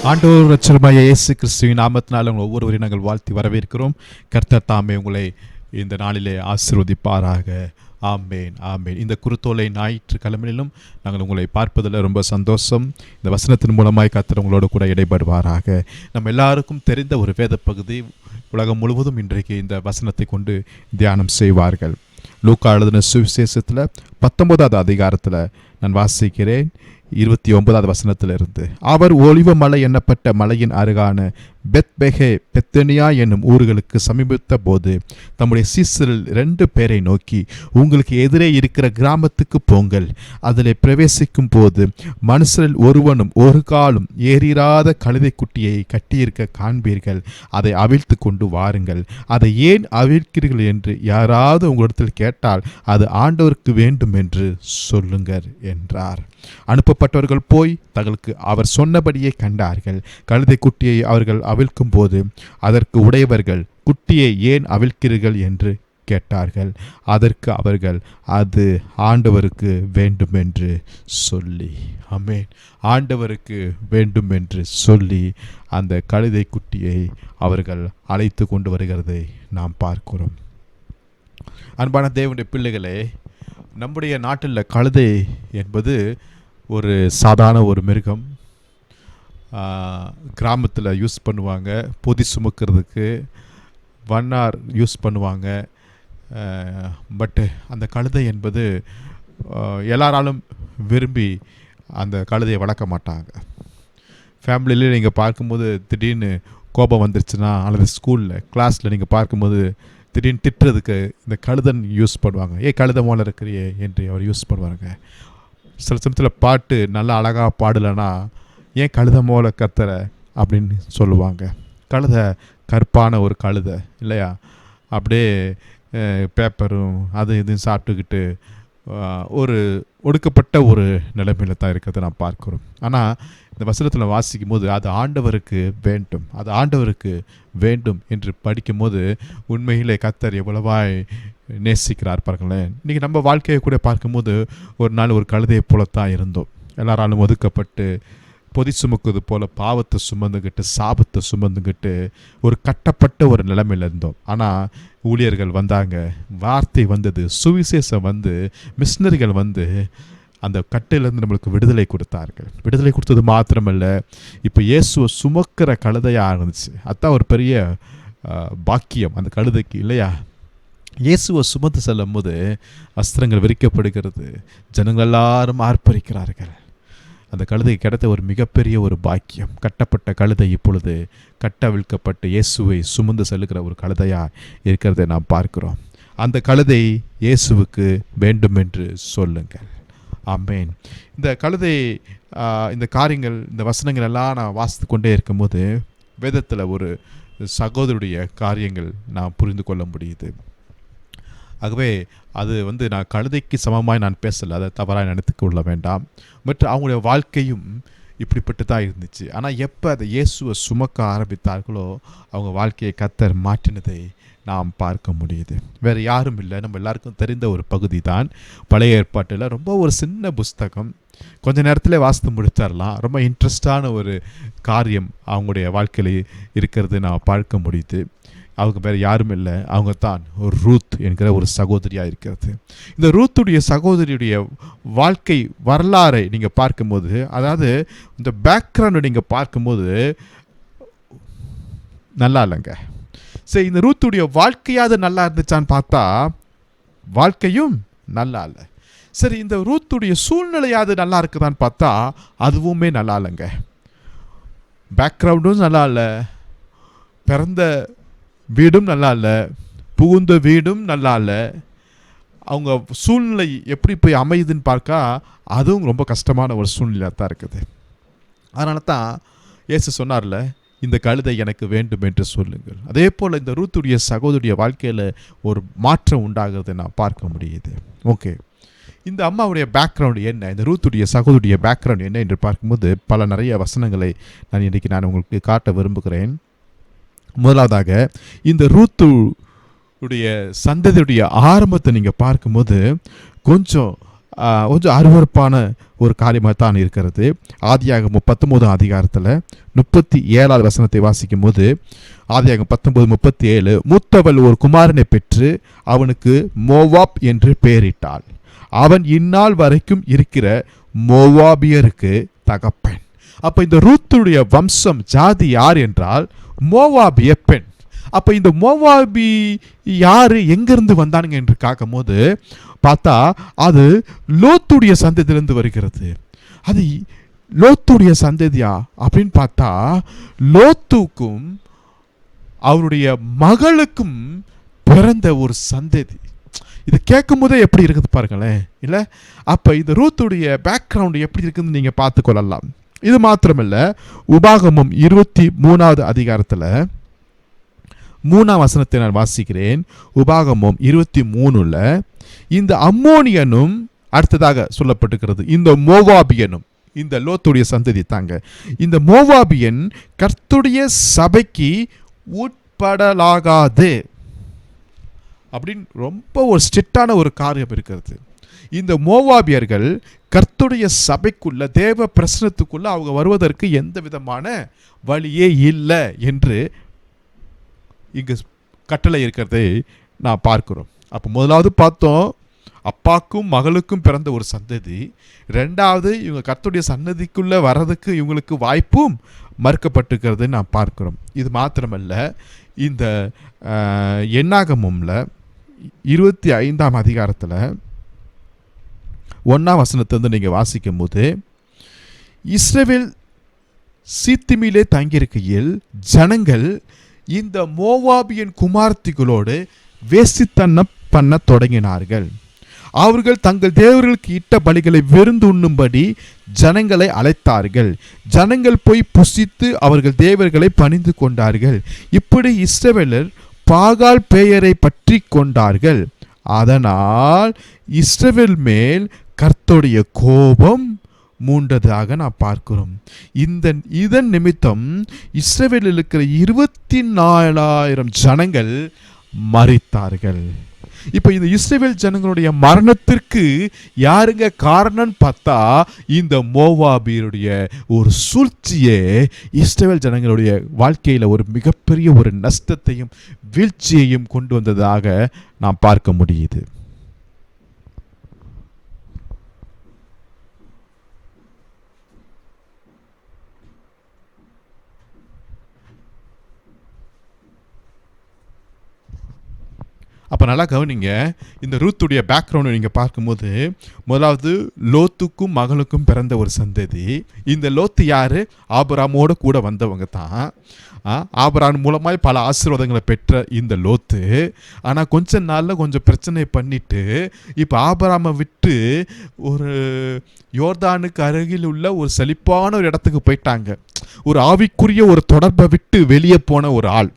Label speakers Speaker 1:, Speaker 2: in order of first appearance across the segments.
Speaker 1: ஆண்டவர் இரட்சகருமாகிய இயேசு கிறிஸ்துவின் நாமத்தினால் உங்கள் ஒவ்வொருவரையும் நாங்கள் வாழ்த்தி வரவேற்கிறோம். கர்த்தர் தாமே உங்களை இந்த நாளிலே ஆசீர்வதிப்பாராக. ஆமேன், ஆமேன். இந்த குருத்தோலை ஞாயிற்றுக்கிழமையிலும் நாங்கள் உங்களை பார்ப்பதில் ரொம்ப சந்தோஷம். இந்த வசனத்தின் மூலமாய் கர்த்தர் உங்களோடு கூட இடைபடுவாராக. நம்ம எல்லாருக்கும் தெரிந்த ஒரு வேத பகுதி, உலகம் முழுவதும் இன்றைக்கு இந்த வசனத்தை கொண்டு தியானம் செய்வார்கள். லூக்கா எழுதின சுவிசேஷத்தில் 19வது அதிகாரத்தில் நான் வாசிக்கிறேன். 29வது வசனத்திலிருந்து, அவர் ஒலிவ மலை எண்ணப்பட்ட மலையின் அருகான பெத்பெகே பெத்தனியா என்னும் ஊர்களுக்கு சமீபித்த போது தம்முடைய சீசரில் 2 பேரை நோக்கி, உங்களுக்கு எதிரே இருக்கிற கிராமத்துக்கு போங்கள். அதில் பிரவேசிக்கும் போது மனுஷரில் ஒருவனும் ஒரு காலும் ஏறிராத கழுதை குட்டியை கட்டியிருக்க காண்பீர்கள். அதை அவிழ்த்து கொண்டு வாருங்கள். அதை ஏன் அவிழ்க்கிறீர்கள் என்று யாராவது உங்களிடத்தில் கேட்டால் அது ஆண்டவருக்கு வேண்டும் என்று சொல்லுங்கள் என்றார். அனுப்பப்பட்டவர்கள் போய் தங்களுக்கு அவர் சொன்னபடியே கண்டார்கள். கழுதை குட்டியை அவர்கள் அவிழ்க்கும் போது அதற்கு உடையவர்கள், குட்டியை ஏன் அவிழ்க்கிறீர்கள் என்று கேட்டார்கள். அதற்கு அவர்கள், அது ஆண்டவருக்கு வேண்டும் என்று சொல்லி, ஆமென், ஆண்டவருக்கு வேண்டும் என்று சொல்லி அந்த கழுதை குட்டியை அவர்கள் அழைத்து கொண்டு வருகிறதை நாம் பார்க்கிறோம். அன்பான தேவனுடைய பிள்ளைகளே, நம்முடைய நாட்டில் கழுதை என்பது ஒரு சாதாரண ஒரு மிருகம். கிராமத்தில் யூஸ் பண்ணுவாங்க, பொதி சுமக்கிறதுக்கு வண்ணார் யூஸ் பண்ணுவாங்க. பட்டு அந்த கழுதை என்பது எல்லாராலும் விரும்பி அந்த கழுதையை வளர்க்க மாட்டாங்க. ஃபேமிலியிலே நீங்கள் பார்க்கும்போது திடீர்னு கோபம் வந்துருச்சுன்னா, அல்லது ஸ்கூலில் கிளாஸில் நீங்கள் பார்க்கும்போது திடீர்னு திட்டுறதுக்கு இந்த கழுதன் யூஸ் பண்ணுவாங்க. கழுதை போல இருக்கிறியே என்று அவர் யூஸ் பண்ணுவாங்க. சில சமயத்தில் பாட்டு நல்லா அழகாக பாடலைன்னா, ஏன் கழுதை போல கத்துற அப்படின்னு சொல்லுவாங்க. கழுதை கற்பான ஒரு கழுதை இல்லையா, அப்படியே பேப்பரும் அது இதுன்னு சாப்பிட்டுக்கிட்டு ஒரு ஒடுக்கப்பட்ட ஒரு நிலைமையில் தான் இருக்கிறத நான் பார்க்குறோம். ஆனால் இந்த வசனத்தில் வாசிக்கும் போது அது ஆண்டவருக்கு வேண்டும், அது ஆண்டவருக்கு வேண்டும் என்று படிக்கும்போது உண்மையிலே கர்த்தர் எவ்வளவாய் நேசிக்கிறார் பாருங்களேன். இன்றைக்கி நம்ம வாழ்க்கையை கூட பார்க்கும்போது ஒரு நாள் ஒரு கழுதையை போலத்தான் இருந்தோம். எல்லாராலும் ஒதுக்கப்பட்டு பொதி சுமக்குவது போல் பாவத்தை சுமந்துக்கிட்டு சாபத்தை சுமந்துக்கிட்டு ஒரு கட்டப்பட்ட ஒரு நிலைமையில் இருந்தோம். ஆனால் ஊழியர்கள் வந்தாங்க, வார்த்தை வந்தது, சுவிசேஷம் வந்து, மிஷினரிகள் வந்து அந்த கட்டையிலேருந்து நம்மளுக்கு விடுதலை கொடுத்தார்கள். விடுதலை கொடுத்தது மாத்திரமல்ல, இப்போ இயேசுவை சுமக்கிற கழுதையாக இருந்துச்சு. அதுதான் ஒரு பெரிய பாக்கியம் அந்த கழுதைக்கு இல்லையா. இயேசுவை சுமந்து செல்லும் போது வஸ்திரங்கள் விரிக்கப்படுகிறது, ஜனங்கள் எல்லாரும் ஆர்ப்பரிக்கிறார்கள். அந்த கழுதைக்கு கிடைத்த ஒரு மிகப்பெரிய ஒரு பாக்கியம். கட்டப்பட்ட கழுதை இப்பொழுது கட்டவிழ்க்கப்பட்டு இயேசுவை சுமந்து செல்லுகிற ஒரு கழுதையாக இருக்கிறதை நாம் பார்க்கிறோம். அந்த கழுதை இயேசுவுக்கு வேண்டும் என்று சொல்லுங்கள். ஆமென். இந்த கழுதை இந்த காரியங்கள், இந்த வசனங்கள் எல்லாம் நான் வாசித்து கொண்டே இருக்கும்போது வேதத்தில் ஒரு சகோதரருடைய காரியங்கள் நான் புரிந்து கொள்ள முடியுது. ஆகவே அது நான் கழுதைக்கு சமமாய் நான் பேசலை, அதை தவறாக நினைத்து கொள்ள வேண்டாம். மற்றும் அவங்களுடைய வாழ்க்கையும் இப்படிப்பட்டு தான் இருந்துச்சு. ஆனால் எப்போ அதை இயேசுவை சுமக்க ஆரம்பித்தார்களோ அவங்க வாழ்க்கையை கர்த்தர் மாற்றினதை நாம் பார்க்க முடியுது. வேறு யாரும் இல்லை, நம்ம எல்லாருக்கும் தெரிந்த ஒரு பகுதி தான். பழைய ஏற்பாட்டில் ரொம்ப ஒரு சின்ன புஸ்தகம், கொஞ்ச நேரத்தில் வாசித்து முடிச்சிடலாம். ரொம்ப இன்ட்ரெஸ்டான ஒரு காரியம் அவங்களுடைய வாழ்க்கையில் இருக்கிறது நான் பார்க்க முடியுது. அவங்க வேறு யாரும் இல்லை, அவங்க தான் ரூத் என்கிற ஒரு சகோதரியாக இருக்கிறது. இந்த ரூத்துடைய சகோதரியுடைய வாழ்க்கை வரலாறை நீங்கள் பார்க்கும்போது, அதாவது இந்த பேக்ரவுண்டை நீங்கள் பார்க்கும்போது நல்லா இல்லைங்க. சரி, இந்த ரூத்துடைய வாழ்க்கையாவது நல்லா இருந்துச்சான்னு பார்த்தா வாழ்க்கையும் நல்லா இல்லை. சரி, இந்த ரூத்துடைய சூழ்நிலையாவது நல்லா இருக்குதான்னு பார்த்தா அதுவுமே நல்லா இல்லைங்க. பேக்ரவுண்டும் நல்லா இல்லை, பிறந்த வீடும் நல்லா இல்லை, புகுந்த வீடும் நல்லா இல்லை. அவங்க சூழ்நிலை எப்படி போய் அமையுதுன்னு பார்க்க அதுவும் ரொம்ப கஷ்டமான ஒரு சூழ்நிலையாக தான் இருக்குது. அதனால தான் இயேசு சொன்னார்ல, இந்த கழுதை எனக்கு வேண்டும் என்று சொல்லுங்கள். அதே போல் இந்த ரூத்துடைய சகோதரிய வாழ்க்கையில் ஒரு மாற்றம் உண்டாகிறதை நான் பார்க்க முடியுது. ஓகே, இந்த அம்மாவுடைய பேக்ரவுண்டு என்ன, இந்த ரூத்துடைய சகோதரிய பேக்ரவுண்ட் என்ன என்று பார்க்கும்போது நிறைய வசனங்களை இன்றைக்கி நான் உங்களுக்கு காட்ட விரும்புகிறேன். முதலாவதாக இந்த ரூத்துடைய சந்ததியுடைய ஆரம்பத்தை நீங்கள் பார்க்கும்போது கொஞ்சம் கொஞ்சம் அருவருப்பான ஒரு காரியமாக தான் இருக்கிறது. ஆதியாகமம் 19 அதிகாரத்தில் 37 வசனத்தை வாசிக்கும் போது, ஆதியாகமம் 19:37, மூத்தவள் ஒரு குமாரனை பெற்று அவனுக்கு மோவாப் என்று பெயரிட்டாள். அவன் இந்நாள் வரைக்கும் இருக்கிற மோவாபியருக்கு தகப்பன். அப்ப இந்த ரூத்துடைய வம்சம் ஜாதி யார் என்றால் மோவாபிய பெண். அப்ப இந்த மோவாபி யாரு, எங்கிருந்து வந்தானுங்க என்று பார்க்கும் போது பார்த்தா அது லோத்துடைய சந்ததியிலிருந்து வருகிறது. அது லோத்துடைய சந்ததியா அப்படின்னு பார்த்தா லோத்துக்கும் அவருடைய மகளுக்கும் பிறந்த ஒரு சந்ததி. இது கேட்கும் போதே எப்படி இருக்குது பாருங்களேன், இல்லை? அப்போ இந்த ரூத்துடைய பேக்ரவுண்ட் எப்படி இருக்குதுன்னு நீங்கள் பார்த்து கொள்ளலாம். இது மாத்திரமல்ல, உபாகமம் 23 அதிகாரத்தில் 3 வசனத்தை நான் வாசிக்கிறேன். உபாகமம் 23 இந்த அம்மோனியனும் அடுத்ததாக சொல்லப்பட்டிருக்கிறது, இந்த மோவாபியனும், இந்த லோத்துடைய சந்ததி தாங்க. இந்த மோவாபியன் கர்த்தருடைய சபைக்கு உட்படலாகாது அப்படின்னு ரொம்ப ஒரு ஸ்ட்ரிக்டான ஒரு காரியம் இருக்கிறது. இந்த மோவாபியர்கள் கர்த்தருடைய சபைக்குள்ள, தேவ பிரசனத்துக்குள்ள அவங்க வருவதற்கு எந்த விதமான வழியே இல்லை என்று இங்கு கட்டளை இருக்கிறதை நான் பார்க்கிறோம். அப்போ முதலாவது பார்த்தோம், அப்பாக்கும் மகளுக்கும் பிறந்த ஒரு சந்ததி. ரெண்டாவது, இவங்க கர்த்தருடைய சன்னதிக்குள்ள வர்றதுக்கு இவங்களுக்கு வாய்ப்பும் மறுக்கப்பட்டிருக்கிறது நான் பார்க்கிறோம். இது மாத்திரமல்ல, இந்த என்னாகமம்ல 25 அதிகாரத்தில் 1 வசனத்திலிருந்து நீங்கள் வாசிக்கும் போது, இஸ்ரவேல் சீத்திமிலே தங்கியிருக்கையில் ஜனங்கள் இந்த மோவாபியன் குமார்த்திகளோடு வேசித்தனம் பண்ண தொடங்கினார்கள். அவர்கள் தங்கள் தேவர்களுக்கு இட்ட பலிகளை விருந்து உண்ணும்படி ஜனங்களை அழைத்தார்கள். ஜனங்கள் போய் புசித்து அவர்கள் தேவர்களை பணிந்து கொண்டார்கள். இப்படி இஸ்ரவேலர் பாகால் பேயரை பற்றி கொண்டார்கள். அதனால் இஸ்ரவேல் மேல் கர்த்தருடைய கோபம் மூண்டதாக நான் பார்க்கிறோம். இதன் நிமித்தம் இஸ்ரவேலில் இருக்கிற 24,000 ஜனங்கள் மரித்தார்கள். இப்போ இந்த இஸ்ரவேல் ஜனங்களுடைய மரணத்திற்கு யாருங்க காரணம் பார்த்தா, இந்த மோவாபியருடைய ஒரு சூழ்ச்சியே இஸ்ரவேல் ஜனங்களுடைய வாழ்க்கையில் ஒரு மிகப்பெரிய ஒரு நஷ்டத்தையும் வீழ்ச்சியையும் கொண்டு வந்ததாக நாம் பார்க்க முடியுது. அப்போ நல்லா கவனிங்க, இந்த ரூத்துடைய பேக்ரவுண்டை நீங்கள் பார்க்கும்போது, முதலாவது லோத்துக்கும் மகளுக்கும் பிறந்த ஒரு சந்ததி. இந்த லோத்து யார்? ஆபிரகாமோடு கூட வந்தவங்க தான். ஆபிரகாம் மூலமாய் பல ஆசீர்வாதங்களை பெற்ற இந்த லோத்து, ஆனால் கொஞ்ச நாளில் கொஞ்சம் பிரச்சனை பண்ணிட்டு இப்போ ஆபிரகாமை விட்டு ஒரு யோர்தானுக்கு அருகில் உள்ள ஒரு செழிப்பான ஒரு இடத்துக்கு போயிட்டாங்க. ஒரு ஆவிக்குரிய ஒரு தொடர்பை விட்டு வெளியே போன ஒரு ஆள்,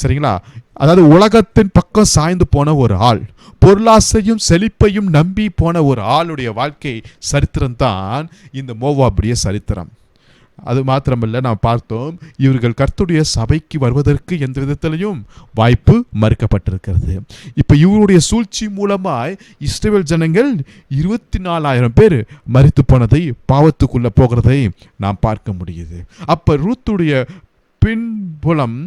Speaker 1: சரிங்களா? அதாவது உலகத்தின் பக்கம் சாய்ந்து போன ஒரு ஆள், பொருளாசையும் செழிப்பையும் நம்பி போன ஒரு ஆளுடைய வாழ்க்கை சரித்திரம் தான் இந்த மோவாபுடைய சரித்திரம். அது மாத்திரமல்ல, நாம் பார்த்தோம், இவர்கள் கர்த்தருடைய சபைக்கு வருவதற்கு எந்த விதத்திலையும் வாய்ப்பு மறுக்கப்பட்டிருக்கிறது. இப்போ இவருடைய சூழ்ச்சி மூலமாய் இஸ்ரவேல் ஜனங்கள் 24,000 பேர் மரித்து போனதை, பாவத்துக்குள்ள போகிறதை நாம் பார்க்க முடியுது. அப்போ ரூத்துடைய பின்புலம்,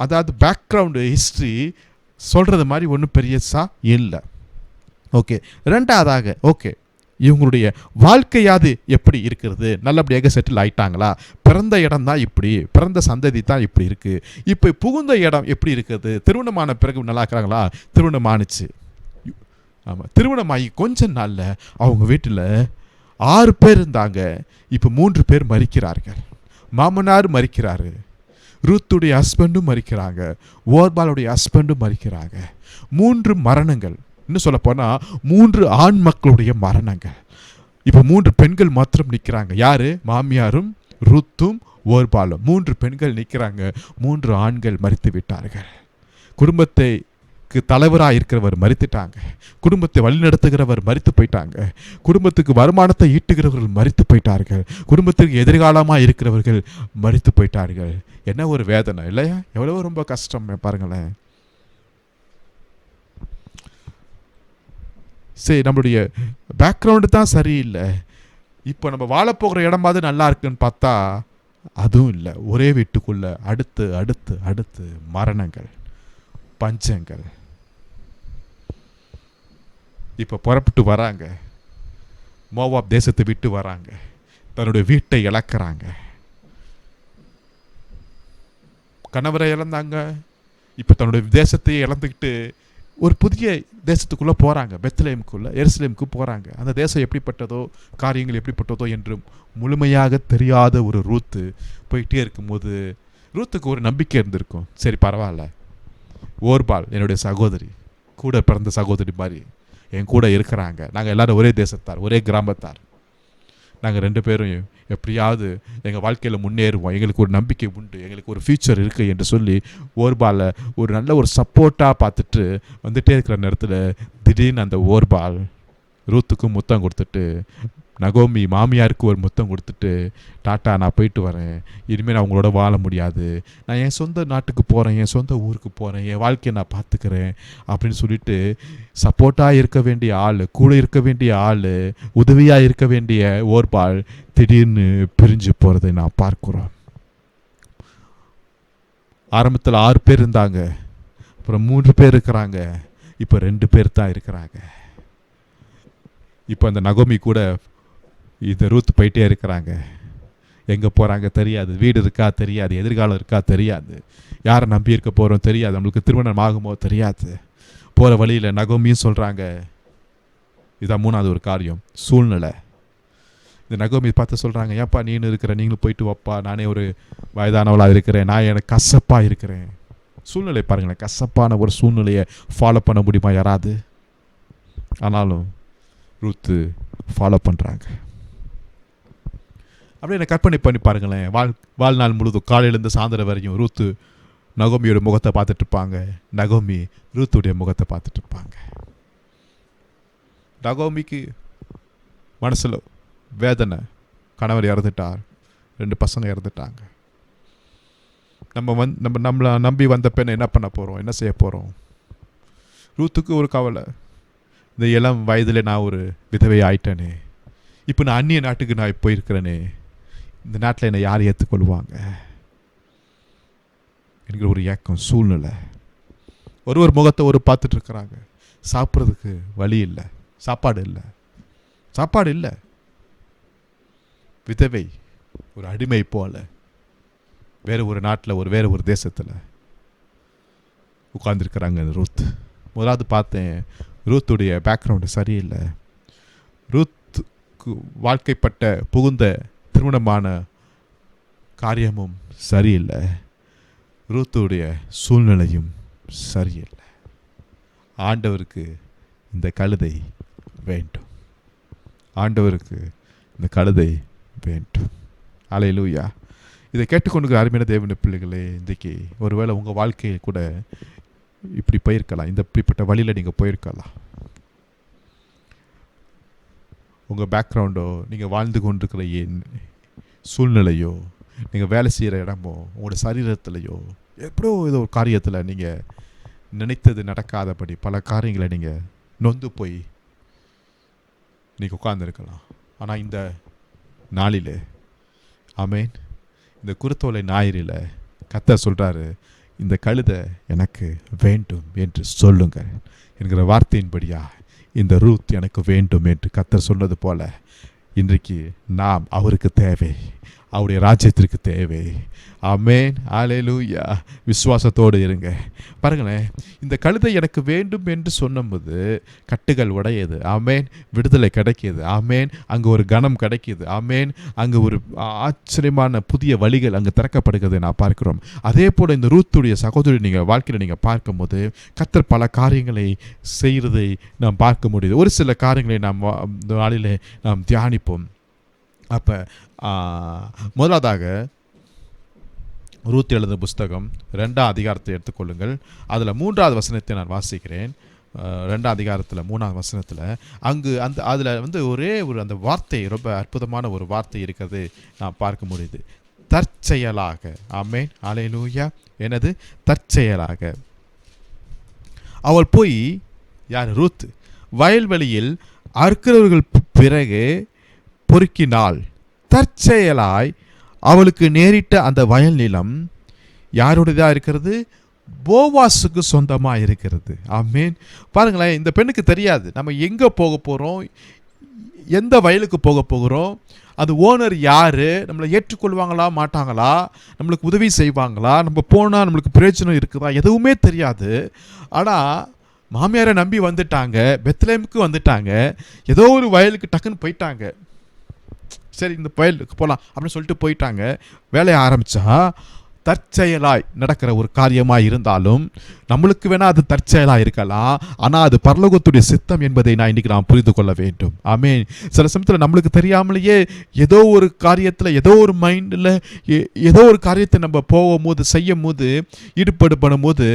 Speaker 1: அதாவது பேக்ரவுண்டு ஹிஸ்ட்ரி சொல்கிறது மாதிரி ஒன்றும் பெரியசா இல்லை. ஓகே, ரெண்டாவதாக ஓகே, இவங்களுடைய வாழ்க்கையாது எப்படி இருக்கிறது? நல்லபடியாக செட்டில் ஆயிட்டாங்களா? பிறந்த இடம் தான் இப்படி, பிறந்த சந்ததி தான் இப்படி இருக்குது. இப்போ புகுந்த இடம் எப்படி இருக்குது? திருமணமான பிறகு நல்லா இருக்கிறாங்களா? திருமணம் ஆணுச்சு. ஆமாம், திருமணமாகி கொஞ்ச நாளில் அவங்க வீட்டில் 6 பேர் இருந்தாங்க. இப்போ 3 பேர் மரிக்கிறார்கள். மாமனார் மரிக்கிறாரு, ரூத்துடைய ஹஸ்பண்டும் மரிக்கிறாங்க, ஓர்பாலுடைய ஹஸ்பண்டும் மரிக்கிறாங்க. 3 மரணங்கள். இன்னும் சொல்ல போனால் 3 ஆண் மக்களுடைய மரணங்கள். இப்போ 3 பெண்கள் மாத்திரம் நிற்கிறாங்க. யாரு? மாமியாரும் ரூத்தும் ஓர்பாலும். 3 பெண்கள் நிற்கிறாங்க, 3 ஆண்கள் மரித்து விட்டார்கள். குடும்பத்துக்கு தலைவராக இருக்கிறவர் மரித்துட்டாங்க, குடும்பத்தை வழிநடத்துகிறவர் மரித்து போயிட்டாங்க, குடும்பத்துக்கு வருமானத்தை ஈட்டுகிறவர்கள் மரித்து போயிட்டார்கள், குடும்பத்துக்கு எதிர்காலமாக இருக்கிறவர்கள் மரித்து போயிட்டார்கள். என்ன ஒரு வேதனை இல்லையா? எவ்வளவோ ரொம்ப கஷ்டம் பாருங்களேன். சரி, நம்மளுடைய பேக்ரவுண்டு தான் சரியில்லை. இப்போ நம்ம வாழப்போகிற இடமாவது நல்லா இருக்குன்னு பார்த்தா அதுவும் இல்லை. ஒரே வீட்டுக்குள்ள அடுத்து அடுத்து அடுத்து மரணங்கள், பஞ்சங்கள். இப்போ புறப்பட்டு வராங்க, மோவாப் தேசத்தை விட்டு வராங்க, தன்னுடைய வீட்டை இழக்கிறாங்க. கணவரை இழந்தாங்க, இப்போ தன்னுடைய தேசத்தையே இழந்துக்கிட்டு ஒரு புதிய தேசத்துக்குள்ளே போகிறாங்க. பெத்லெஹேமுக்குள்ளே, எருசலேமுக்கு போகிறாங்க. அந்த தேசம் எப்படிப்பட்டதோ, காரியங்கள் எப்படிப்பட்டதோ என்று முழுமையாக தெரியாத ஒரு ரூத்து போயிட்டே இருக்கும்போது ரூத்துக்கு ஒரு நம்பிக்கை இருந்திருக்கும். சரி பரவாயில்ல, ஓர்பால் என்னுடைய சகோதரி, கூட பிறந்த சகோதரி மாதிரி என் கூட இருக்கிறாங்க. நாங்கள் எல்லோரும் ஒரே தேசத்தார், ஒரே கிராமத்தார். நாங்கள் 2 பேரும் எப்படியாவது எங்கள் வாழ்க்கையில் முன்னேறுவோம், எங்களுக்கு ஒரு நம்பிக்கை உண்டு, எங்களுக்கு ஒரு ஃப்யூச்சர் இருக்குது என்று சொல்லி ஓர்பாலை ஒரு நல்ல ஒரு சப்போர்ட்டாக பார்த்துட்டு வந்துகிட்டே இருக்கிற நேரத்தில் திடீர்னு அந்த ஓர்பால் ரூத்துக்கு முத்தம் கொடுத்துட்டு, நகோமி மாமியாருக்கு ஒரு முத்தம் கொடுத்துட்டு, டாட்டா நான் போயிட்டு வரேன், இனிமேல் நான் அவங்களோட வாழ முடியாது, நான் என் சொந்த நாட்டுக்கு போகிறேன், என் சொந்த ஊருக்கு போகிறேன், என் வாழ்க்கையை நான் பார்த்துக்கிறேன் அப்படின்னு சொல்லிட்டு சப்போர்ட்டாக இருக்க வேண்டிய ஆள், கூட இருக்க வேண்டிய ஆள், உதவியாக இருக்க வேண்டிய ஓர்பால் திடீர்னு பிரிஞ்சு போகிறதை நான் பார்க்குறோம். ஆரம்பத்தில் 6 பேர் இருந்தாங்க, அப்புறம் 3 பேர் இருக்கிறாங்க, இப்போ 2 பேர் தான் இருக்கிறாங்க. இப்போ அந்த நகோமி கூட இந்த ரூத் போயிட்டே இருக்கிறாங்க. எங்கே போகிறாங்க தெரியாது, வீடு இருக்கா தெரியாது, எதிர்காலம் இருக்கா தெரியாது, யாரை நம்பி இருக்க போகிறோம் தெரியாது, நம்மளுக்கு திருமணம் ஆகுமோ தெரியாது. போகிற வழியில் நகோமியும் சொல்கிறாங்க, இதுதான் 3வது ஒரு காரியம், சூழ்நிலை. இந்த நகோமி பார்த்து சொல்கிறாங்க, ஏப்பா நீனு இருக்கிற, நீங்களும் போயிட்டு வாப்பா, நானே ஒரு வயதானவளாக இருக்கிறேன், நான் எனக்கு கசப்பாக இருக்கிறேன். சூழ்நிலை பாருங்களேன், கசப்பான ஒரு சூழ்நிலையை ஃபாலோ பண்ண முடியுமா யாராவது? ஆனாலும் ரூத்து ஃபாலோ பண்ணுறாங்க. அப்படியே என்னை கற்பனை பண்ணி பாருங்களேன், வாழ்நாள் முழுதும் காலையிலேருந்து சாயந்தரம் வரைக்கும் ரூத்து நகோமியோட முகத்தை பார்த்துட்ருப்பாங்க, நகோமி ரூத்துடைய முகத்தை பார்த்துட்ருப்பாங்க. நகோமிக்கு மனசில் வேதனை, கணவர் இறந்துட்டார், 2 பசங்க இறந்துட்டாங்க. நம்மளை நம்பி வந்த பெண்ணை என்ன பண்ண போகிறோம், என்ன செய்ய போகிறோம்? ரூத்துக்கு ஒரு கவலை, இந்த இளம் வயதில் நான் ஒரு விதவை ஆயிட்டேனே, இப்போ நான் அந்நிய நாட்டுக்கு நான் போயிருக்கிறேனே, இந்த நாட்டில் என்னை யார் ஏற்றுக்கொள்வாங்க என்கிற ஒரு ஏக்கம், சூழ்நிலை. ஒரு முகத்தை பார்த்துட்ருக்குறாங்க. சாப்பிட்றதுக்கு வழி இல்லை, சாப்பாடு இல்லை. விதவை, ஒரு அடிமை போல வேறு ஒரு நாட்டில், வேறு ஒரு தேசத்தில் உட்கார்ந்துருக்கிறாங்க ரூத். முதலாவது பார்த்தேன், ரூத்துடைய பேக்ரவுண்டு சரியில்லை. ரூத்துக்கு வாழ்க்கைப்பட்ட புகுந்த திருமணமான காரியமும் சரியில்லை, ரூத்துடைய சூழ்நிலையும் சரியில்லை. ஆண்டவருக்கு இந்த கழுதை வேண்டும், ஆண்டவருக்கு இந்த கழுதை வேண்டும். அல்லேலூயா. இதை கேட்டுக்கொண்டு அருமையான தேவனுடைய பிள்ளைகளே, இன்றைக்கு ஒருவேளை உங்கள் வாழ்க்கையை கூட இப்படி போயிருக்கலாம், இப்படிப்பட்ட வழியில் நீங்கள் போயிருக்கலாம். உங்கள் பேக்ரவுண்டோ, நீங்கள் வாழ்ந்து கொண்டிருக்கிற சூழ்நிலையோ, நீங்கள் வேலை செய்கிற இடமோ, உங்களோட சரீரத்திலையோ, எப்படோ ஏதோ ஒரு காரியத்தில் நீங்கள் நினைத்தது நடக்காதபடி பல காரியங்களை நீங்கள் நொந்து போய் நீங்கள் உட்கார்ந்துருக்கலாம். ஆனால் இந்த நாளில், ஆமேன், இந்த குருத்தோலை ஞாயிறில் கர்த்தர் சொல்கிறாரு, இந்த கழுதை எனக்கு வேண்டும் என்று சொல்லுங்கள் என்கிற வார்த்தையின்படியா இந்த ரூத் எனக்கு வேண்டும் என்று கர்த்தர் சொன்னது போல, இன்றைக்கு நாம் அவருக்கு தேவை, அவருடைய ராஜ்யத்திற்கு தேவை. ஆமென், அல்லேலூயா. விசுவாசத்தோடு இருங்க. பாருங்களேன், இந்த கழுதை எனக்கு வேண்டும் என்று சொன்னபோது கட்டுகள் உடையது. ஆமென், விடுதலை கிடைக்கிது. ஆமென், அங்கே ஒரு கனம் கிடைக்கிது. ஆமென், அங்கே ஒரு ஆச்சரியமான புதிய வழிகள் அங்கே திறக்கப்படுகிறது நான் பார்க்கிறோம். அதே போல் இந்த ரூத்துடைய சகோதரி நீங்கள் வாழ்க்கையில் நீங்கள் பார்க்கும்போது கர்த்தர் பல காரியங்களை செய்கிறதை நாம் பார்க்க முடியுது. ஒரு சில காரியங்களை நாம் நாளிலே நாம் தியானிப்போம். அப்போ முதலாவதாக ரூத் எழுதின புஸ்தகம் 2ஆம் அதிகாரத்தை எடுத்துக்கொள்ளுங்கள். அதில் 3வது வசனத்தை நான் வாசிக்கிறேன். 2ஆம் அதிகாரத்தில் 3ஆம் வசனத்தில் அதில் ஒரே ஒரு அந்த வார்த்தை, ரொம்ப அற்புதமான ஒரு வார்த்தை இருக்கிறது நான் பார்க்க முடியுது. தற்செயலாக. ஆமென், அல்லேலூயா. எனது தற்செயலாக அவள் போய், யார்? ரூத், வயல்வெளியில் அறுக்கிறவர்கள் பிறகு பொறுக்கினாள். தற்செயலாய் அவளுக்கு நேரிட்ட அந்த வயல் நிலம் யாருடையதாக இருக்கிறது? போவாஸுக்கு சொந்தமாக இருக்கிறது. ஆமேன். பாருங்களேன், இந்த பெண்ணுக்கு தெரியாது நம்ம எங்கே போக போகிறோம், எந்த வயலுக்கு போக போகிறோம், அது ஓனர் யார், நம்மளை ஏற்றுக்கொள்வாங்களா மாட்டாங்களா, நம்மளுக்கு உதவி செய்வாங்களா, நம்ம போனால் நம்மளுக்கு பிரயோஜனம் இருக்குதா, எதுவுமே தெரியாது. ஆனால் மாமியாரை நம்பி வந்துட்டாங்க, பெத்லெஹேமுக்கு வந்துட்டாங்க, ஏதோ ஒரு வயலுக்கு டக்குன்னு போயிட்டாங்க. சரி, இந்த வயலுக்கு போகலாம் அப்படின்னு சொல்லிட்டு போயிட்டாங்க. வேலையை ஆரம்பித்தா தற்செயலாய் நடக்கிற ஒரு காரியமாக இருந்தாலும் நம்மளுக்கு வேணால் அது தற்செயலாக இருக்கலாம், ஆனால் அது பரலோகத்துடைய சித்தம் என்பதை இன்றைக்கி நாம் புரிந்து கொள்ள வேண்டும். ஆமேன். சில சமயத்தில் நம்மளுக்கு தெரியாமலேயே ஏதோ ஒரு காரியத்தில், ஏதோ ஒரு மைண்டில் ஏதோ ஒரு காரியத்தை நம்ம போகும்போது, செய்யும் போது, ஈடுபாடு பண்ணும்போது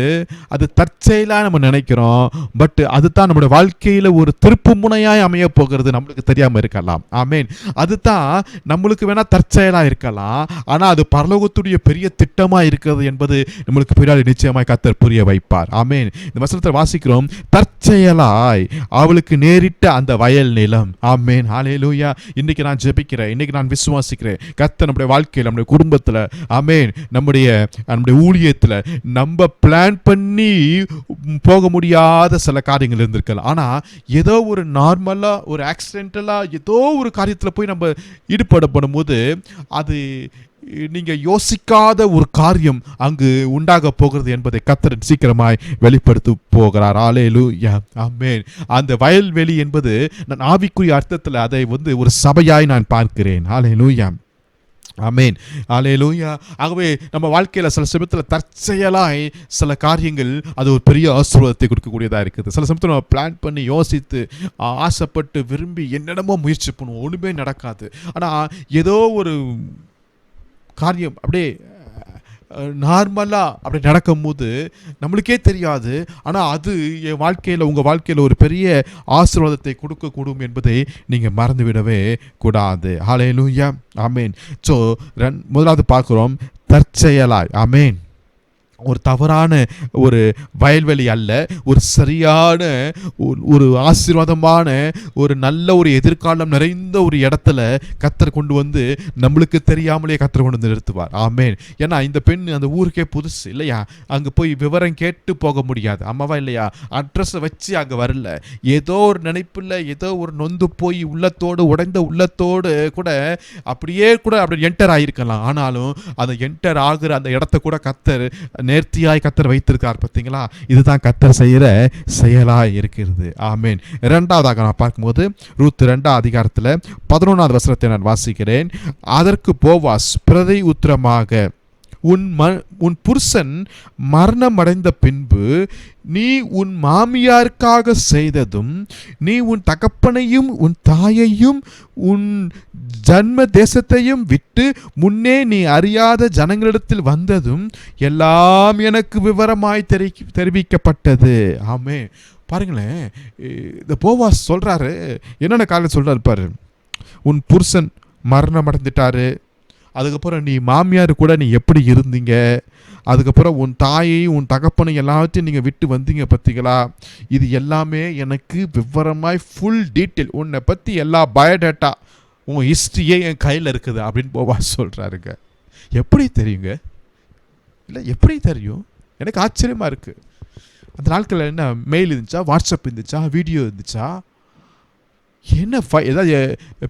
Speaker 1: அது தற்செயலாக நம்ம நினைக்கிறோம். பட் அதுதான் நம்மளுடைய வாழ்க்கையில் ஒரு திருப்பு முனையாய் அமைய போகிறது, நம்மளுக்கு தெரியாமல் இருக்கலாம். ஆமேன். அதுதான் நம்மளுக்கு வேணால் தற்செயலாக இருக்கலாம், ஆனால் அது பரலோகத்துடைய பெரிய திட்டமாக இருக்கிறது என்பது நம்மளுக்கு பின்னாடி நிச்சயமாய் கர்த்தர் புரிய வைப்பார். ஆமேன். இந்த வசனத்தை வாசிக்கிறோம், தற்செயலாய் அவளுக்கு நேரிட்ட அந்த வயல் நிலம். ஆமேன். ஹல்லேலூயா. இன்னைக்கு நான் ஜெபிக்கிறேன், இன்னைக்கு நான் விசுவாசிக்கிறேன், கர்த்தர் நம்முடைய வாழ்க்கையில், நம்முடைய குடும்பத்தில், ஆமேன், நம்முடைய ஊழியத்தில் நம்ம பிளான் பண்ணி போக முடியாத சில காரியங்கள் இருந்திருக்கலாம். ஆனால் ஏதோ ஒரு நார்மலாக, ஒரு ஆக்சிடென்டலாக ஏதோ ஒரு காரியத்தில் போய் நம்ம ஈடுபாடு பண்ணும்போது அது நீங்கள் யோசிக்காத ஒரு காரியம் அங்கு உண்டாக போகிறது என்பதை கர்த்தர் சீக்கிரமாய் வெளிப்படுத்த போகிறார். ஹல்லேலூயா. ஆமென். அந்த வயல்வெளி என்பது நான் ஆவிக்குரிய அர்த்தத்தில் அதை ஒரு சபையாய் நான் பார்க்கிறேன். ஹல்லேலூயா. ஆமேன். ஹல்லேலூயா. ஆகவே நம்ம வாழ்க்கையில் சில சமயத்தில் தற்செயலாய் சில காரியங்கள் அது ஒரு பெரிய ஆசீர்வாதத்தை கொடுக்கக்கூடியதாக இருக்குது. சில சமயத்தில் நம்ம பிளான் பண்ணி யோசித்து ஆசைப்பட்டு விரும்பி என்னென்னமோ முயற்சி பண்ணுவோம், ஒன்றுமே நடக்காது. ஆனால் ஏதோ ஒரு காரியம் அப்படியே நார்மலாக அப்படி நடக்கும்போது நம்மளுக்கே தெரியாது, ஆனால் அது என் வாழ்க்கையில், உங்கள் வாழ்க்கையில் ஒரு பெரிய ஆசீர்வாதத்தை கொடுக்கக்கூடும் என்பதை நீங்கள் மறந்துவிடவே கூடாது. ஹல்லேலூயா. ஆமேன். ஸோ முதலாவது பார்க்குறோம், தற்செயலாய். ஆமேன். ஒரு தவறான ஒரு வயல்வெளி அல்ல, ஒரு சரியான ஒரு ஆசீர்வாதமான ஒரு நல்ல ஒரு எதிர்காலம் நிறைந்த ஒரு இடத்துல கர்த்தர் கொண்டு வந்து நம்மளுக்கு தெரியாமலே கர்த்தர் கொண்டு வந்து நிறுத்துவார். ஆமேன். ஏன்னா இந்த பெண் அந்த ஊருக்கே புதுசு இல்லையா, அங்கே போய் விவரம் கேட்டு போக முடியாது, அம்மாவா இல்லையா, அட்ரஸை வச்சு அங்கே வரல, ஏதோ ஒரு நினைப்பில் ஏதோ ஒரு நொந்து போய் உள்ளத்தோடு, உடைந்த உள்ளத்தோடு கூட அப்படி என்டர் ஆகியிருக்கலாம். ஆனாலும் அந்த என்டர் ஆகிற அந்த இடத்த கூட கர்த்தர் நேர்த்தியாய் கர்த்தர் வைத்திருக்கார். பார்த்தீங்களா, இதுதான் கர்த்தர் செய்கிற செயலாய் இருக்கிறது. ஆமேன். இரண்டாவதாக நான் பார்க்கும்போது ரூத் 2ஆம் அதிகாரத்தில் 11ஆவது வசனத்தை நான் வாசிக்கிறேன். அதற்கு போவாஸ் பிரதி உத்தரமாக, உன் புருஷன் மரணம் அடைந்த பின்பு நீ உன் மாமியாருக்காக செய்ததும், நீ உன் தகப்பனையும் உன் தாயையும் உன் ஜன்ம தேசத்தையும் விட்டு முன்னே நீ அறியாத ஜனங்களிடத்தில் வந்ததும் எல்லாம் எனக்கு விவரமாய் தெரிவிக்கப்பட்டது. ஆமே. பாருங்களேன், இந்த போவாஸ் சொல்றாரு, என்னென்ன காலையில் சொல்றாரு பாரு. உன் புருஷன் மரணம் அடைந்துட்டாரு, அதுக்கப்புறம் நீ மாமியார் கூட நீ எப்படி இருந்தீங்க, அதுக்கப்புறம் உன் தாயையும் உன் தகப்பனை எல்லாத்தையும் நீங்கள் விட்டு வந்தீங்க பார்த்தீங்களா, இது எல்லாமே எனக்கு விவரமாய் ஃபுல் டீட்டெயில், உன்னை பற்றி எல்லா பயோடேட்டா, உன் ஹிஸ்ட்ரியே என் கையில் இருக்குது அப்படின்னு போவாஸ் சொல்கிறாருங்க. எப்படி தெரியுங்க? இல்லை எப்படி தெரியும்? எனக்கு ஆச்சரியமாக இருக்குது. அந்த நாட்களில் என்ன மெயில் இருந்துச்சா, வாட்ஸ்அப் இருந்துச்சா, வீடியோ இருந்துச்சா, என்ன ஏதாவது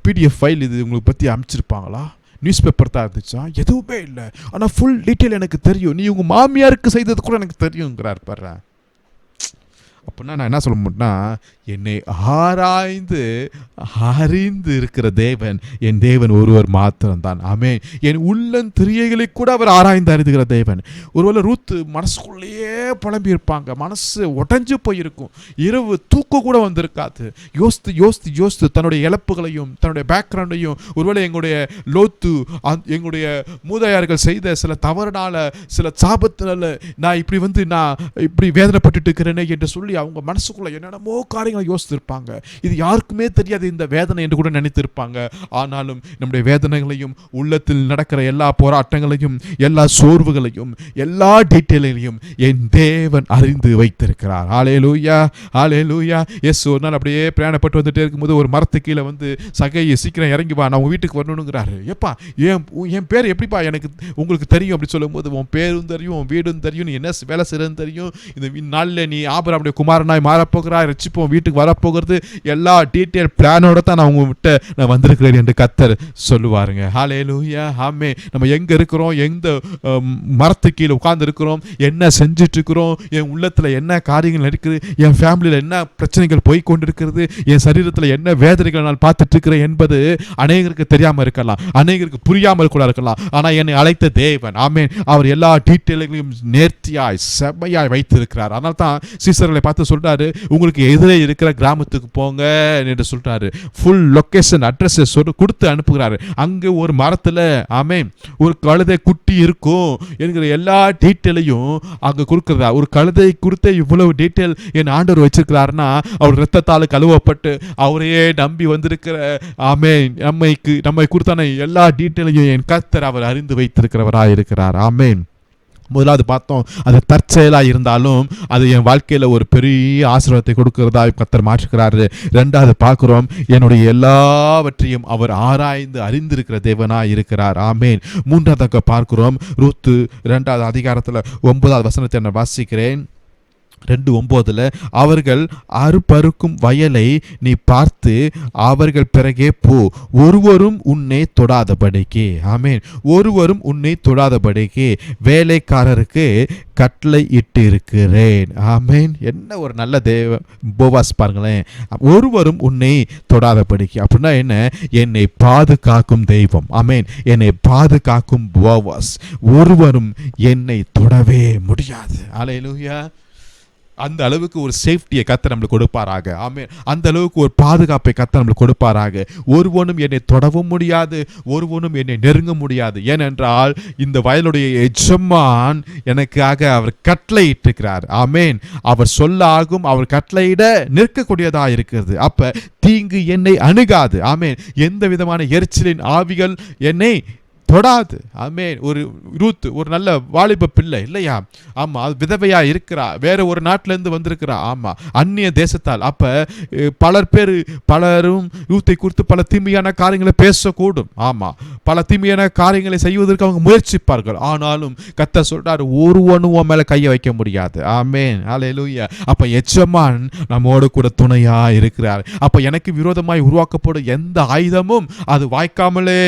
Speaker 1: பிடிஎஃப் ஃபைல் இது உங்களுக்கு பற்றி அனுப்பிச்சிருப்பாங்களா, நியூஸ் பேப்பர் தான் இருந்துச்சா, எதுவுமே இல்லை. ஆனால் ஃபுல் டீட்டெயில் எனக்கு தெரியும், நீ உங்கள் மாமியாருக்கு செய்தது கூட எனக்கு தெரியுங்கிறார் பாரு. அப்படின்னா நான் என்ன சொல்ல முடியும்னா, என்னை ஆராய்ந்து அறிந்து இருக்கிற தேவன் என் தேவன் ஒருவர் மாத்திரம்தான். ஆமென். என் உள்ளந்திரியைகளை கூட அவர் ஆராய்ந்து அறிந்துகிற தேவன். ஒருவேளை ரூத் மனசுக்குள்ளேயே புலம்பி இருப்பாங்க, மனசு உடஞ்சு போயிருக்கும், இரவு தூக்கம் கூட வந்திருக்காது, யோசித்து யோசித்து யோசித்து தன்னுடைய இழப்புகளையும் தன்னுடைய பேக்ரவுண்டையும், ஒருவேளை எங்களுடைய லோத்து, எங்களுடைய மூதாதையர்கள் செய்த சில தவறுனால, சில சாபத்தினால நான் இப்படி நான் இப்படி வேதனைப்பட்டு இருக்கிறேனே என்று சொல்லி அவங்க மனசுக்குள்ள என்னென்னமோ காரியங்கள் காரியங்களை யோசித்திருப்பாங்க. இது யாருக்குமே தெரியாது இந்த வேதனை என்று கூட நினைத்திருப்பாங்க. ஆனாலும் நம்முடைய வேதனைகளையும், உள்ளத்தில் நடக்கிற எல்லா போராட்டங்களையும், எல்லா சோர்வுகளையும், எல்லா டீட்டெயிலையும் என் தேவன் அறிந்து வைத்திருக்கிறார். ஹல்லேலூயா, ஹல்லேலூயா. எஸ், ஒரு நாள் அப்படியே பிரயாணப்பட்டு வந்துட்டே இருக்கும்போது ஒரு மரத்து கீழே வந்து, சகையை சீக்கிரம் இறங்கி வா, நான் உங்கள் வீட்டுக்கு வரணுங்கிறாரு. எப்பா என் பேர் எப்படிப்பா எனக்கு உங்களுக்கு தெரியும் அப்படி சொல்லும்போது, உன் பேரும் தெரியும், உன் வீடும் தெரியும், நீ என்ன வேலை செய்யறதுன்னு தெரியும், இந்த நாளில் நீ ஆபிரகாமுடைய குமாரனாய் மாறப்போகிறாய், ரட்சிப்போம், வீட்டுக்கு வரப்போகிறது, எல்லா டீட்டெயில் பிளானோட தான் நான் உங்ககிட்ட நான் வந்திருக்கிறேன் என்று கர்த்தர் சொல்லுவாருங்க. ஹல்லேலூயா, ஆமென். நம்ம எங்கே இருக்கிறோம், எந்த மரத்து கீழே உட்கார்ந்து இருக்கிறோம், என்ன செஞ்சுட்டு இருக்கிறோம், என் உள்ளத்தில் என்ன காரியங்கள் இருக்குது, என் ஃபேமிலியில் என்ன பிரச்சனைகள் போய் கொண்டிருக்கிறது, என் சரீரத்தில் என்ன வேதனைகள் நான் பார்த்துட்டு இருக்கிறேன் என்பது அநேகருக்கு தெரியாமல் இருக்கலாம், அநேகருக்கு புரியாமல் கூட இருக்கலாம். ஆனால் என்னை அழைத்த தேவன், ஆமென், அவர் எல்லா டீட்டெயில்களையும் நேர்த்தியாய் செம்மையாய் வைத்திருக்கிறார். அதனால தான் சீசர்களை பார்த்து சொல்றாரு, உங்களுக்கு எதிரே இருக்கிற கிராமத்துக்கு போங்க என்று சொல்றாரு. ஃபுல் லொகேஷன் அட்ரஸ் கொடுத்து அனுப்புகிறாரு. அங்கே ஒரு மரத்தில், ஆமென், ஒரு கழுதை குட்டி இருக்கும் என்கிற எல்லா டீட்டெயிலையும் அங்கே கொடுக்குறதா. ஒரு கழுதை குறித்த இவ்வளவு டீட்டெயில் என் ஆண்டவர் வச்சிருக்கிறாருன்னா, அவர் இரத்தத்தால் கழுவப்பட்டு அவரையே நம்பி வந்திருக்கிற, ஆமென், நம்மை குறித்தான எல்லா டீட்டெயிலையும் என் கர்த்தர் அவர் அறிந்து வைத்திருக்கிறவராக இருக்கிறார். ஆமென். முதலாவது பார்த்தோம், அது தற்செயலாக இருந்தாலும் அது என் வாழ்க்கையில் ஒரு பெரிய ஆசீர்வாதத்தை கொடுக்கிறதா கர்த்தர் மாற்றுகிறாரு. ரெண்டாவது பார்க்கிறோம், என்னுடைய எல்லாவற்றையும் அவர் ஆராய்ந்து அறிந்திருக்கிற தேவனாக இருக்கிறார். ஆமென். மூன்றாவதாக பார்க்கிறோம், ரூத்து 2வது அதிகாரத்தில் 9வது வசனத்தை நான் வாசிக்கிறேன். 2:9, அவர்கள் அறுப்பறுக்கும் வயலை நீ பார்த்து அவர்கள் பிறகே போ, ஒருவரும் உன்னை தொடாதபடிக்கு. ஆமென். ஒருவரும் உன்னை தொடாதபடிக்கு வேலைக்காரருக்கு கட்டளை இட்டு இருக்கிறேன். ஆமென். என்ன ஒரு நல்ல போவாஸ் பாருங்களேன். ஒருவரும் உன்னை தொடாதபடிக்கு அப்படின்னா என்ன? என்னை பாதுகாக்கும் தெய்வம். ஆமென். என்னை பாதுகாக்கும் போவாஸ். ஒருவரும் என்னை தொடவே முடியாது. ஹல்லேலூயா. அந்த அளவுக்கு ஒரு சேஃப்டியை கர்த்தர் நம்மளுக்கு கொடுப்பாராக. ஆமென். அந்த அளவுக்கு ஒரு பாதுகாப்பை கர்த்தர் நம்மளுக்கு கொடுப்பாராக. ஒருவனும் என்னை தொடவும் முடியாது, ஒருவனும் என்னை நெருங்க முடியாது. ஏனென்றால் இந்த வயலுடைய எஜமான் எனக்காக அவர் கட்டளையிட்டிருக்கிறார். ஆமென். அவர் சொல்ல ஆகும், அவர் கட்டளையிட நிற்கக்கூடியதாக இருக்கிறது. அப்ப தீங்கு என்னை அணுகாது. ஆமென். எந்த விதமான எரிச்சலின் ஆவிகள் என்னை தொடாது. ஆமென். ஒரு ரூத் ஒரு நல்ல வாலிப பிள்ளை இல்லையா? ஆமா, அது விதவையா இருக்கிறா, வேற ஒரு நாட்டிலேருந்து வந்திருக்கிறா. ஆமா, அந்நிய தேசத்தால். அப்ப பலரும் ரூத்தை குறித்து பல தீமையான காரியங்களை பேசக்கூடும். ஆமா, பல தீமையான காரியங்களை செய்வதற்கு அவங்க முயற்சிப்பார்கள். ஆனாலும் கர்த்தர் சொல்றாரு, ஒருவனும் உன் மேல கையை வைக்க முடியாது. ஆமென். ஹல்லேலூயா. அப்ப எஜமான் நம்மோடு கூட துணையா இருக்கிறார். அப்ப எனக்கு விரோதமாய் உருவாக்கப்படும் எந்த ஆயுதமும் அது வாய்க்காமலே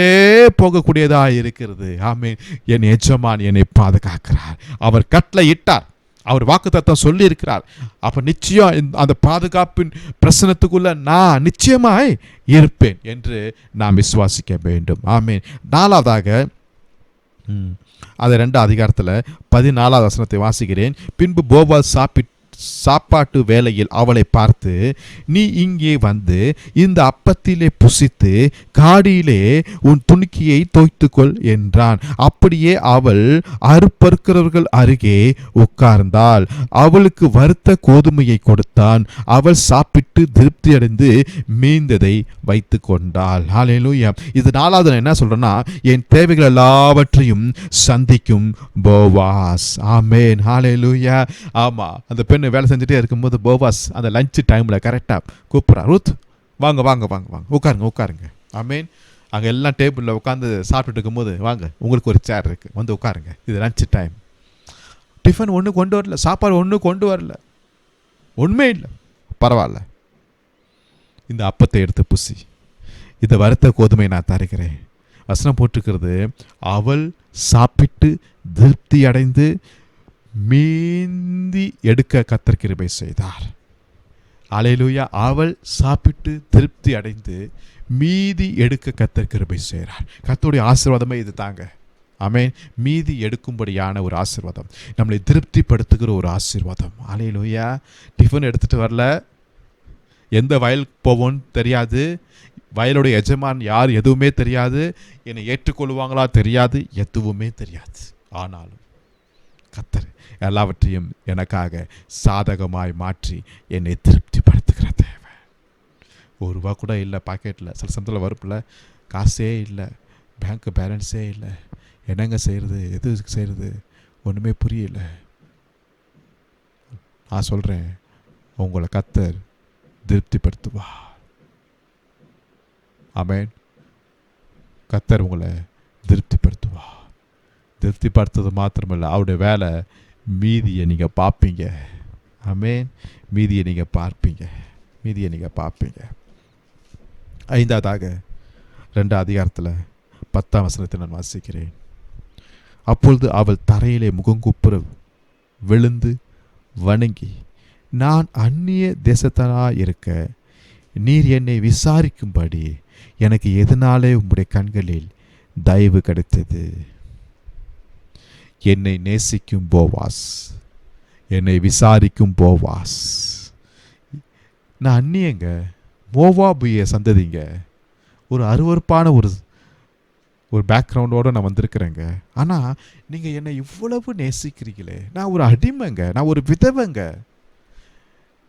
Speaker 1: போகக்கூடியதா இருக்கிறது. ஆமென். என் எஜமான் என்னை பாதுகாக்கிறார். அவர் கட்டளை இட்டார், அவர் வாக்குத்தத்தம் சொல்லி இருக்கிறார். அப்ப நிச்சயம் அந்த பாதுகாப்பின் பிரச்சனத்துக்குள்ள நான் நிச்சயமாய் இருப்பேன் என்று நாம் விசுவாசிக்க வேண்டும். ஆமென். நாலாவதாக அது 2 அதிகாரத்தில் 14வது வசனத்தை வாசிக்கிறேன். பின்பு போவாஸ் சாப்பாட்டு வேளையில் அவளை பார்த்து, நீ இங்கே வந்து இந்த அப்பத்திலே புசித்து காடியிலே உன் துணிக்கையை தோய்த்துக்கொள் என்றான். அப்படியே அவள் அறுப்பறுக்கிறவர்கள் அருகே உட்கார்ந்தாள். அவளுக்கு வறுத்த கோதுமையை கொடுத்தான். அவள் சாப்பிட்டு திருப்தி அடைந்து மீந்ததை வைத்து கொண்டாள். ஹல்லேலூயா. இது 4வது என்ன சொல்றேன்னா, என் தேவைகள் எல்லாவற்றையும் சந்திக்கும் போவாஸ். ஆமென். ஹல்லேலூயா. ஆமா, அந்த பெண் வேலை செஞ்சுட்டே இருக்கும்போது போவாஸ் அந்த லஞ்ச் டைமில் கரெக்டாக கூப்பிட்றா, ரூத் வாங்க வாங்க வாங்க வாங்க உட்காருங்க உட்காருங்க. ஆமென். அங்கே எல்லாம் டேபிளில் உட்காந்து சாப்பிட்டுட்டு இருக்கும்போது, வாங்க உங்களுக்கு ஒரு சேர் இருக்குது, வந்து உட்காருங்க, இது லஞ்ச் டைம். டிஃபன் ஒன்றும் கொண்டு வரல, சாப்பாடு ஒன்றும் கொண்டு வரல, ஒன்றுமே இல்லை, பரவாயில்ல, இந்த அப்பத்தை எடுத்து புசி, இதை வறுத்த கோதுமை நான் தருகிறேன். வசனம் போட்டுக்கிறது, அவள் சாப்பிட்டு திருப்தி அடைந்து மீந்தி எடுக்க கர்த்தர் கிருபை செய்தார். அல்லேலூயா. அவள் சாப்பிட்டு திருப்தி அடைந்து மீதி எடுக்க கர்த்தர் கிருபை செய்கிறார். கர்த்தருடைய ஆசீர்வாதமே இது தாங்க. ஆமென். மீதி எடுக்கும்படியான ஒரு ஆசீர்வாதம், நம்மளை திருப்திப்படுத்துகிற ஒரு ஆசீர்வாதம். அல்லேலூயா. டிஃபன் எடுத்துகிட்டு வரல, எந்த வயலுக்கு போவோன்னு தெரியாது, வயலுடைய எஜமான் யார் எதுவுமே தெரியாது, என்னை ஏற்றுக்கொள்வாங்களா தெரியாது, எதுவுமே தெரியாது. ஆனாலும் கர்த்தர் எல்லாவற்றையும் எனக்காக சாதகமாய் மாற்றி என்னை திருப்திப்படுத்துகிறது. ரூபா கூட இல்லை பாக்கெட்டில். சில சமயத்தில் வரப்பில் காசே இல்லை, பேங்க்கு பேலன்ஸே இல்லை. என்னங்க செய்கிறது, எது செய்கிறது, ஒன்றுமே புரியல. நான் சொல்கிறேன், உங்களை கர்த்தர் திருப்திப்படுத்துவா. ஆமென். கர்த்தர் உங்களை திருப்திப்படுத்துவா. திருப்திப்படுத்துறது மாத்திரமில்லை, அவருடைய வேலை மீதியை நீங்கள் பார்ப்பீங்க. ஆமென். மீதியை நீங்கள் பார்ப்பீங்க. 5வது 2 அதிகாரத்தில் 10ஆம் வசனத்தை நான் வாசிக்கிறேன். அப்பொழுது அவள் தரையிலே முகங்குப்புற விழுந்து வணங்கி, நான் அந்நிய தேசத்தனாய் இருக்க நீர் என்னை விசாரிக்கும்படி எனக்கு எதனாலே உம்முடைய கண்களில் தயவு கிடைத்தது. என்னை நேசிக்கும் போவாஸ், என்னை விசாரிக்கும் போவாஸ். நான் அந்நியங்க, மோவாபிய சந்ததிங்க. ஒரு அருவருப்பான ஒரு பேக்ரவுண்டோடு நான் வந்திருக்கிறேங்க. ஆனால் நீங்கள் என்னை இவ்வளவு நேசிக்கிறீங்களே. நான் ஒரு அடிமைங்க, நான் ஒரு விதவைங்க.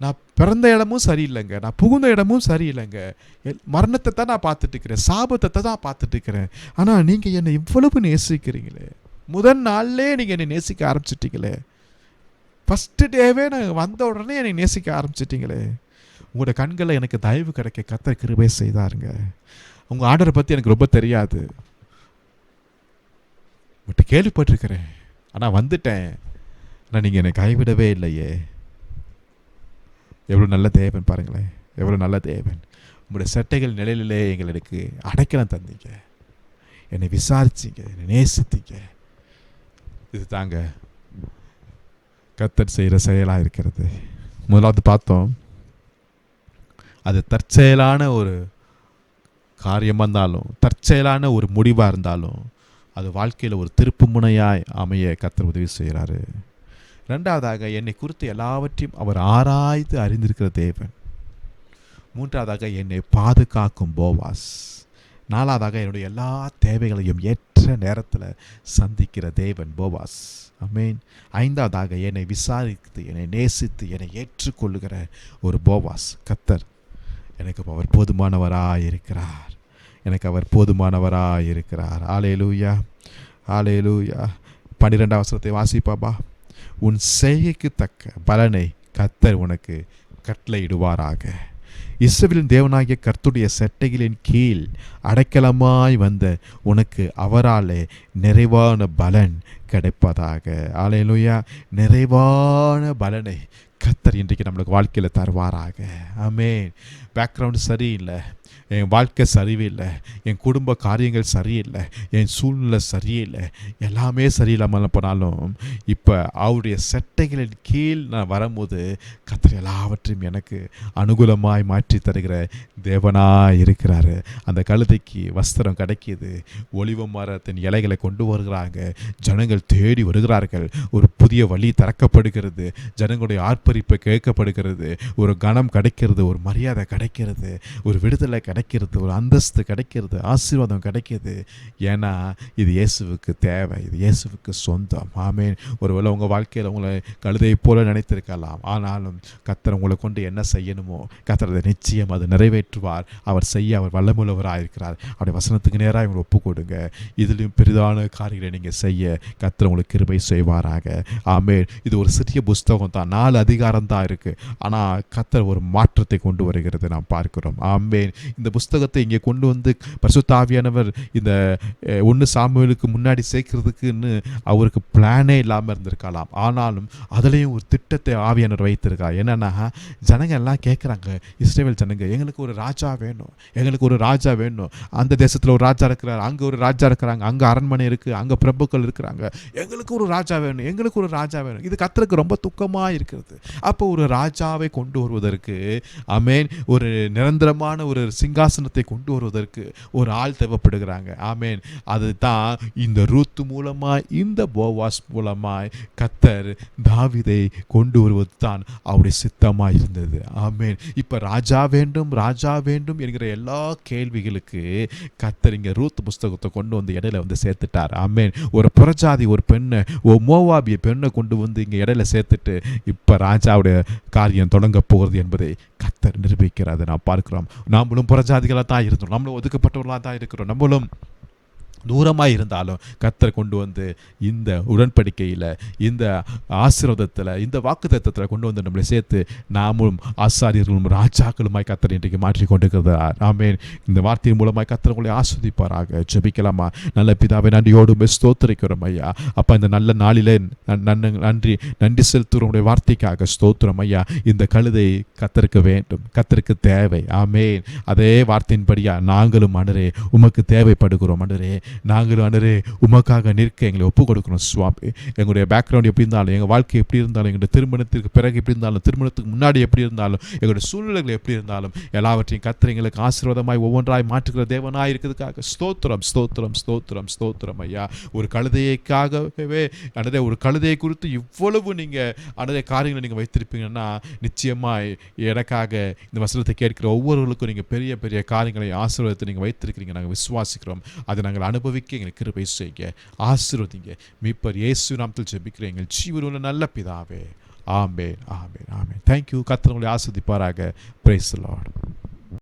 Speaker 1: நான் பிறந்த இடமும் சரியில்லைங்க, நான் புகுந்த இடமும் சரியில்லைங்க. மரணத்தை தான் நான் பார்த்துட்டு இருக்கிறேன், சாபத்தை தான் பார்த்துட்டு இருக்கிறேன். ஆனால் நீங்கள் என்னை இவ்வளவு நேசிக்கிறீங்களே. முதல் நாள்லே நீங்கள் என்னை நேசிக்க ஆரம்பிச்சிட்டீங்களே. ஃபஸ்ட்டு டேவே நான் வந்த உடனே என்னை நேசிக்க ஆரம்பிச்சிட்டிங்களே. உங்களோட கண்களில் எனக்கு தயவு கிடைக்க கர்த்தர் கிருபை செய்தாருங்க. உங்கள் ஆர்டரை பற்றி எனக்கு ரொம்ப தெரியாது, பட் கேள்விப்பட்டிருக்கிறேன். ஆனால் வந்துட்டேன். ஆனால் நீங்கள் என்னை கைவிடவே இல்லையே. எவ்வளோ நல்ல தேவன் பாருங்களேன், எவ்வளோ நல்ல தேவன். உங்களுடைய சட்டைகள் நிலையிலே எங்களுக்கு அடைக்கலம் தந்தீங்க, என்னை விசாரிச்சிங்க, என்னை நேசித்தீங்க. இது தாங்க கர்த்தர் செய்கிற செயலாக இருக்கிறது. முதலாவது பார்த்தோம், அது தற்செயலான ஒரு காரியமாக இருந்தாலும், தற்செயலான ஒரு முடிவாக இருந்தாலும், அது வாழ்க்கையில் ஒரு திருப்பு முனையாய் அமைய கர்த்தர் உதவி செய்கிறாரு. 2வது, என்னை குறித்து எல்லாவற்றையும் அவர் ஆராய்ந்து அறிந்திருக்கிற தேவன். 3வது, என்னை பாதுகாக்கும் போவாஸ். 4வது, என்னுடைய எல்லா தேவைகளையும் ஏற்ற நேரத்தில் சந்திக்கிற தேவன் போவாஸ். ஆமென். 5வது, என்னை விசாரித்து, என்னை நேசித்து, என்னை ஏற்றுக்கொள்ளுகிற ஒரு போவாஸ் கர்த்தர். எனக்கு அவர் போதுமானவராக இருக்கிறார், எனக்கு அவர் போதுமானவராக இருக்கிறார். ஹல்லேலூயா, ஹல்லேலூயா. 12ஆம் வசனத்தை வாசிப்பாபா. உன் செய்கைக்கு தக்க பலனை கர்த்தர் உனக்கு கட்டளையிடுவாராக. இஸ்ரவேலின் தேவனாகிய கர்த்தருடைய சட்டைகளின் கீழ் அடைக்கலமாய் வந்த உனக்கு அவராலே நிறைவான பலன் கிடைப்பதாக. ஹல்லேலூயா. நிறைவான பலனை கர்த்தர் இன்றைக்கு நம்மளுக்கு வாழ்க்கையில் தருவாராக. ஆமென். பேக்ரவுண்டு சரியில்லை, என் வாழ்க்கை சரியில்லை, என் குடும்ப காரியங்கள் சரியில்லை, என் சூழ்நிலை சரியில்லை, எல்லாமே சரியில்லாமல் போனாலும் இப்போ அவருடைய சட்டைகளின் கீழ் நான் வரும்போது கர்த்தர் எல்லாவற்றையும் எனக்கு அனுகூலமாய் மாற்றி தருகிற தேவனாய் இருக்கிறாரு. அந்த கழுதைக்கு வஸ்திரம் கிடைக்கிது, ஒலிவ மரத்தின் இலைகளை கொண்டு வருகிறாங்க, ஜனங்கள் தேடி வருகிறார்கள், ஒரு புதிய வழி திறக்கப்படுகிறது, ஜனங்களுடைய ஆர்ப்பரிப்பு கேட்கப்படுகிறது, ஒரு கனம் கிடைக்கிறது, ஒரு மரியாதை கிடைக்கிறது, ஒரு விடுதலை கிடைக்கிறது, ஒரு அந்தஸ்து கிடைக்கிறது, ஆசீர்வாதம் கிடைக்கிறது. ஏன்னா இது இயேசுவுக்கு தேவை, இது இயேசுவுக்கு சொந்தம். ஆமென். ஒருவேளை உங்கள் வாழ்க்கையில் உங்களை கழுதையை போல நினைத்திருக்கலாம், ஆனாலும் கர்த்தர் உங்களை கொண்டு என்ன செய்யணுமோ கர்த்தர் அதை நிச்சயம் அது நிறைவேற்றுவார். அவர் செய்ய அவர் வல்லமுள்ளவராக இருக்கிறார். அவருடைய வசனத்துக்கு நேராக இவங்களை ஒப்பு கொடுங்க. இதிலும் பெரிதான காரியங்களை நீங்கள் செய்ய கர்த்தர் உங்களுக்கு கிருபை செய்வாராக. ஆமென். இது ஒரு சிறிய புஸ்தகம் தான், 4 அதிகாரம் தான் இருக்குது, ஆனால் கர்த்தர் ஒரு மாற்றத்தை கொண்டு வருகிறது நாம் பார்க்கிறோம். ஆமென். இந்த புஸ்தகத்தை இங்கே கொண்டு வந்து பரிசுத்த ஆவியானவர் இந்த 1 சாமுவேலுக்கு முன்னாடி சேர்க்கிறதுக்குன்னு அவருக்கு பிளானே இல்லாமல் இருந்திருக்கலாம். ஆனாலும் அதுலேயும் ஒரு திட்டத்தை ஆவியானவர் வைத்திருக்கார். என்னன்னா, ஜனங்க எல்லாம் கேட்குறாங்க, இஸ்ரவேல் ஜனங்க, எங்களுக்கு ஒரு ராஜா வேணும், எங்களுக்கு ஒரு ராஜா வேணும். அந்த தேசத்தில் ஒரு ராஜா இருக்கிறார், அங்கே ஒரு ராஜா இருக்கிறாங்க, அங்கே அரண்மனை இருக்குது, அங்கே பிரபுக்கள் இருக்கிறாங்க, எங்களுக்கு ஒரு ராஜா வேணும், எங்களுக்கு ஒரு ராஜா வேணும். இது கர்த்தருக்கு ரொம்ப துக்கமாக இருக்கிறது. அப்போ ஒரு ராஜாவை கொண்டு வருவதற்கு, ஆமென், ஒரு நிரந்தரமான ஒரு சிங்காசனத்தை கொண்டு வருவதற்கு ஒரு ஆள் தேவைப்படுகிறாங்க. ஆமென். அதுதான் இந்த ரூத் மூலமாய், இந்த போவாஸ் மூலமாய் கர்த்தர் தாவீதை கொண்டு வருவது தான் அவருடைய சித்தமாக இருந்தது. ஆமென். இப்போ ராஜா வேண்டும், ராஜா வேண்டும் என்கிற எல்லா கேள்விகளுக்கு கர்த்தர் இங்கே ரூத் புஸ்தகத்தை கொண்டு வந்து இடையில வந்து சேர்த்துட்டார். ஆமென். ஒரு புறஜாதி ஒரு பெண்ணை, ஒரு மோவாபிய பெண்ணை கொண்டு வந்து இங்கே இடையில சேர்த்துட்டு இப்போ ராஜாவுடைய காரியம் தொடங்க போகிறது என்பதை கர்த்தர் நிரூபிக்கிறதை நாம் பார்க்கிறோம். நாமளும் புறஜாதிகளாக தான் இருந்தோம், நம்மளும் ஒதுக்கப்பட்டவர்களாக தான் இருக்கிறோம், நம்மளும் தூரமாக இருந்தாலும் கர்த்தர் கொண்டு வந்து இந்த உடன்படிக்கையில், இந்த ஆசீர்வாதத்தில், இந்த வாக்குத்தத்தத்தில் கொண்டு வந்து நம்மளை சேர்த்து நாமும் ஆசாரியர்களும் ராஜாக்களுமாய் கர்த்தர் இன்றைக்கு மாற்றி கொண்டிருக்கிறார். ஆமென். இந்த வார்த்தையின் மூலமாய் கர்த்தர் உங்களை ஆஸ்வதிப்பாராக. ஜெபிக்கலாமா? நல்ல பிதாவை நன்றியோடு ஸ்தோத்திரிக்கிறோம் ஐயா. அப்போ இந்த நல்ல நாளிலே நன்றி செலுத்துகிறோம் வார்த்தைக்காக ஸ்தோத்திரம் ஐயா. இந்த கழுதை கர்த்தருக்கு வேண்டும், கர்த்தருக்கு தேவை. ஆமென். அதே வார்த்தையின்படியா நாங்களும் ஆண்டவரே உமக்கு தேவைப்படுகிறோம். ஆண்டவரே நாங்களும் ஆண்டவரே உமக்காக நிற்க எங்களை ஒப்புக் கொடுக்கணும் சுவாமி. எங்களுடைய பேக்ரவுண்ட் எப்படி இருந்தாலும், எங்கள் வாழ்க்கை எப்படி இருந்தாலும், எங்களுடைய திருமணத்திற்கு பிறகு எப்படி இருந்தாலும், திருமணத்துக்கு முன்னாடி எப்படி இருந்தாலும், எங்களுடைய சூழ்நிலைகள் எப்படி இருந்தாலும், எல்லாவற்றையும் கர்த்தர் எங்களுக்கு ஆசீர்வாதமாய் ஒவ்வொன்றாய் மாற்றுகிற தேவனாய் இருக்கிறதுக்காக ஸ்தோத்திரம் ஸ்தோத்திரம் ஸ்தோத்திரம் ஸ்தோத்திரம் ஐயா. ஒரு கழுதைக்காகவே ஆண்டவரே, ஒரு கழுதையை குறித்து இவ்வளவு நீங்கள் ஆண்டவரே காரியங்களை நீங்கள் வைத்திருப்பீங்கன்னா நிச்சயமாய் எனக்காக இந்த வசனத்தை கேட்கிற ஒவ்வொருவர்களுக்கும் நீங்கள் பெரிய பெரிய காரியங்களை ஆசீர்வாதத்தை நீங்கள் வைத்திருக்கிறீங்க. நாங்கள் விசுவாசிக்கிறோம். அதை நாங்கள் அனுபவிக்க எங்களுக்கு கிருபை செய்யுங்க, ஆசீர்வதிங்க. மீட்பர் இயேசு நாமத்தில் ஜெபிக்கிறேன் எங்கள் ஜீவனுள்ள நல்ல பிதாவே. ஆமென் ஆமென் ஆமென். தேங்க்யூ. கர்த்தர் உங்களை ஆசீர்வதிப்பாராக. Praise the Lord.